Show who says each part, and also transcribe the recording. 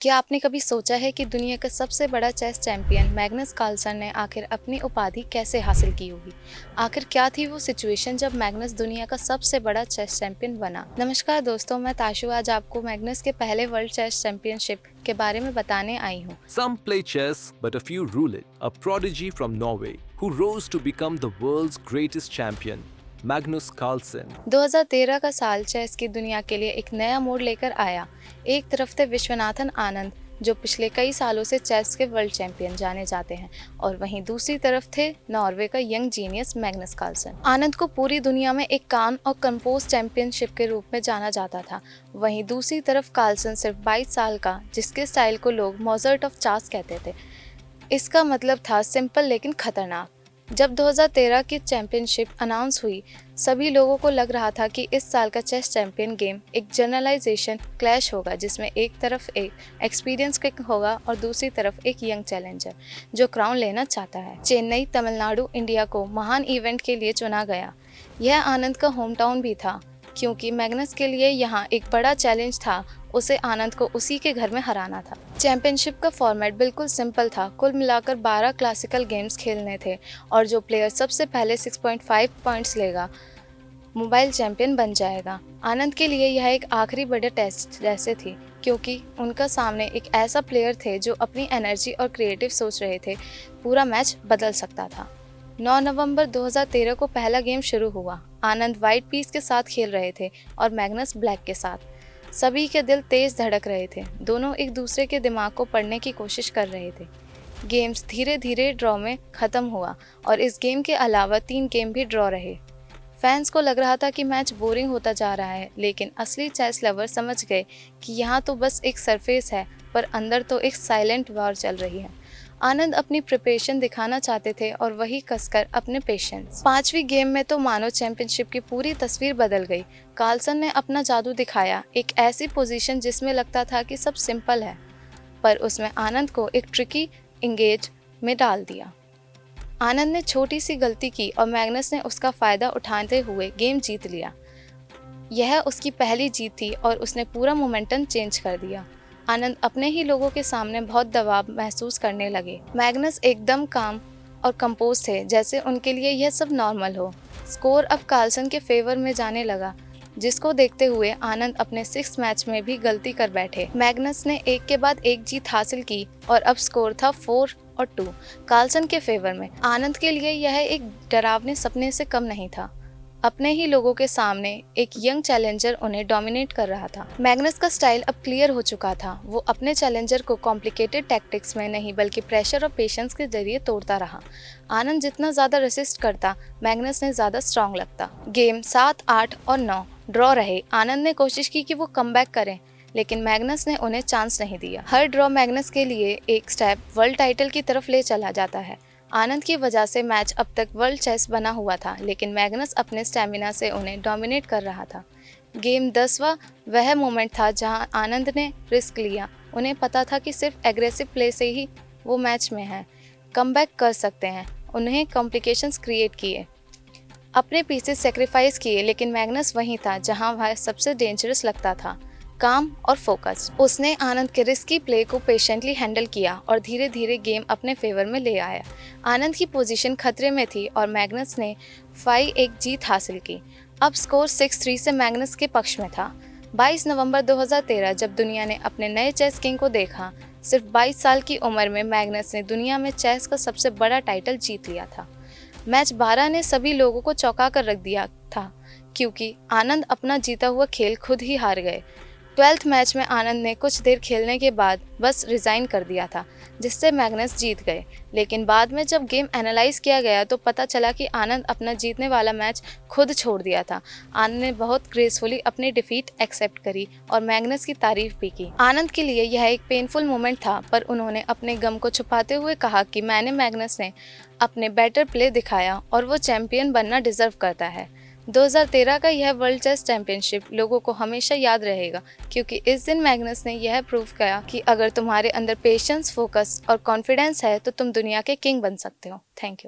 Speaker 1: क्या आपने कभी सोचा है कि दुनिया का सबसे बड़ा चेस चैंपियन मैग्नस कार्लसन ने आखिर अपनी उपाधि कैसे हासिल की होगी? आखिर क्या थी वो सिचुएशन जब मैग्नस दुनिया का सबसे बड़ा चेस चैंपियन बना? नमस्कार दोस्तों, मैं ताशु आज आपको मैग्नस के पहले वर्ल्ड चेस चैंपियनशिप के बारे में बताने आई हूँ।
Speaker 2: Some play chess, but a few rule it. A prodigy from Norway who rose to become the world's greatest champion, Magnus Carlsen.
Speaker 1: 2013 का साल चेस की दुनिया के लिए एक नया मोड़ लेकर आया। एक तरफ थे विश्वनाथन आनंद, जो पिछले कई सालों से चेस के वर्ल्ड चैंपियन जाने जाते हैं, और वहीं दूसरी तरफ थे नॉर्वे का यंग जीनियस मैग्नस कार्लसन। आनंद को पूरी दुनिया में एक काम और कंपोज चैंपियनशिप के रूप में जाना जाता था। वहीं दूसरी तरफ कार्लसन सिर्फ 22 साल का, जिसके स्टाइल को लोग मोजर्ट ऑफ चास कहते थे। इसका मतलब था सिंपल लेकिन खतरनाक। जब 2013 की चैंपियनशिप अनाउंस हुई, सभी लोगों को लग रहा था कि इस साल का चेस चैंपियन गेम एक जनरलाइजेशन क्लैश होगा, जिसमें एक तरफ एक एक्सपीरियंस किंग होगा और दूसरी तरफ एक यंग चैलेंजर जो क्राउन लेना चाहता है। चेन्नई, तमिलनाडु, इंडिया को महान इवेंट के लिए चुना गया। यह आनंद का होम टाउन भी था, क्योंकि मैग्नस के लिए यहाँ एक बड़ा चैलेंज था। उसे आनंद को उसी के घर में हराना था। चैंपियनशिप का फॉर्मेट बिल्कुल सिंपल था। कुल मिलाकर 12 क्लासिकल गेम्स खेलने थे और जो प्लेयर सबसे पहले 6.5 पॉइंट्स लेगा मोबाइल चैंपियन बन जाएगा। आनंद के लिए यह एक आखिरी बड़े टेस्ट जैसे थी, क्योंकि उनका सामने एक ऐसा प्लेयर थे जो अपनी एनर्जी और क्रिएटिव सोच रहे थे। पूरा मैच बदल सकता था। 9 नवंबर 2013 को पहला गेम शुरू हुआ। आनंद वाइट पीस के साथ खेल रहे थे और मैग्नस ब्लैक के साथ। सभी के दिल तेज धड़क रहे थे। दोनों एक दूसरे के दिमाग को पढ़ने की कोशिश कर रहे थे। गेम्स धीरे धीरे ड्रॉ में खत्म हुआ और इस गेम के अलावा 3 गेम भी ड्रॉ रहे। फैंस को लग रहा था कि मैच बोरिंग होता जा रहा है, लेकिन असली चेस लवर समझ गए कि यहाँ तो बस एक सरफेस है, पर अंदर तो एक साइलेंट वॉर चल रही है। आनंद अपनी प्रिपरेशन दिखाना चाहते थे और वही कसकर अपने पेशेंस। 5वीं गेम में तो मानो चैंपियनशिप की पूरी तस्वीर बदल गई। कार्लसन ने अपना जादू दिखाया, एक ऐसी पोजीशन जिसमें लगता था कि सब सिंपल है, पर उसमें आनंद को एक ट्रिकी इंगेज में डाल दिया। आनंद ने छोटी सी गलती की और मैग्नस ने उसका फायदा उठाते हुए गेम जीत लिया। यह उसकी पहली जीत थी और उसने पूरा मोमेंटम चेंज कर दिया। आनंद अपने ही लोगों के सामने बहुत दबाव महसूस करने लगे। मैग्नस एकदम काम और कंपोज थे, जैसे उनके लिए यह सब नॉर्मल हो। स्कोर अब कार्लसन के फेवर में जाने लगा, जिसको देखते हुए आनंद अपने 6th मैच में भी गलती कर बैठे। मैग्नस ने एक के बाद एक जीत हासिल की और अब स्कोर था 4 और 2 कार्लसन के फेवर में। आनंद के लिए यह एक डरावने सपने से कम नहीं था। अपने ही लोगों के सामने एक यंग चैलेंजर उन्हें डोमिनेट कर रहा था। मैग्नस का स्टाइल अब क्लियर हो चुका था। वो अपने चैलेंजर को कॉम्प्लिकेटेड टैक्टिक्स में नहीं, बल्कि प्रेशर और पेशेंस के जरिए तोड़ता रहा। आनंद जितना ज्यादा रेसिस्ट करता, मैग्नस ने ज्यादा स्ट्रांग लगता। गेम 7, 8 और 9 ड्रॉ रहे। आनंद ने कोशिश की कि वो कमबैक करें, लेकिन मैग्नस ने उन्हें चांस नहीं दिया। हर ड्रॉ मैग्नस के लिए एक स्टेप वर्ल्ड टाइटल की तरफ ले चला जाता है। आनंद की वजह से मैच अब तक वर्ल्ड चेस बना हुआ था, लेकिन मैग्नस अपने स्टैमिना से उन्हें डोमिनेट कर रहा था। गेम 10वां वह मोमेंट था जहां आनंद ने रिस्क लिया। उन्हें पता था कि सिर्फ एग्रेसिव प्ले से ही वो मैच में है, कमबैक कर सकते हैं। उन्हें कॉम्प्लिकेशंस क्रिएट किए, अपने पीसेस सेक्रीफाइस किए, लेकिन मैग्नस वहीं था जहां वह सबसे डेंजरस लगता था, काम और फोकस। उसने आनंद के रिस्की प्ले को पेशेंटली हैंडल किया और धीरे धीरे गेम अपने फेवर में ले आया। आनंद की पोजीशन खतरे में थी और मैग्नस ने 5-1 जीत हासिल की। अब स्कोर 6-3 से मैग्नस के पक्ष में था। 22 नवंबर 2013 जब दुनिया ने अपने नए चेस किंग को देखा, सिर्फ 22 साल की उम्र में मैग्नस ने दुनिया में चेस का सबसे बड़ा टाइटल जीत लिया था। मैच 12 ने सभी लोगों को चौंका कर रख दिया था, क्योंकि आनंद अपना जीता हुआ खेल खुद ही हार गए। 12th मैच में आनंद ने कुछ देर खेलने के बाद बस रिजाइन कर दिया था, जिससे मैग्नस जीत गए। लेकिन बाद में जब गेम एनालाइज किया गया तो पता चला कि आनंद अपना जीतने वाला मैच खुद छोड़ दिया था। आनंद ने बहुत ग्रेसफुली अपनी डिफीट एक्सेप्ट करी और मैग्नस की तारीफ भी की। आनंद के लिए यह एक पेनफुल मोमेंट था, पर उन्होंने अपने गम को छुपाते हुए कहा कि मैग्नस ने अपने बेटर प्ले दिखाया और वो चैंपियन बनना डिजर्व करता है। 2013 का यह वर्ल्ड चेस चैंपियनशिप लोगों को हमेशा याद रहेगा, क्योंकि इस दिन मैग्नस ने यह प्रूव किया कि अगर तुम्हारे अंदर पेशेंस, फोकस और कॉन्फिडेंस है तो तुम दुनिया के किंग बन सकते हो। Thank you.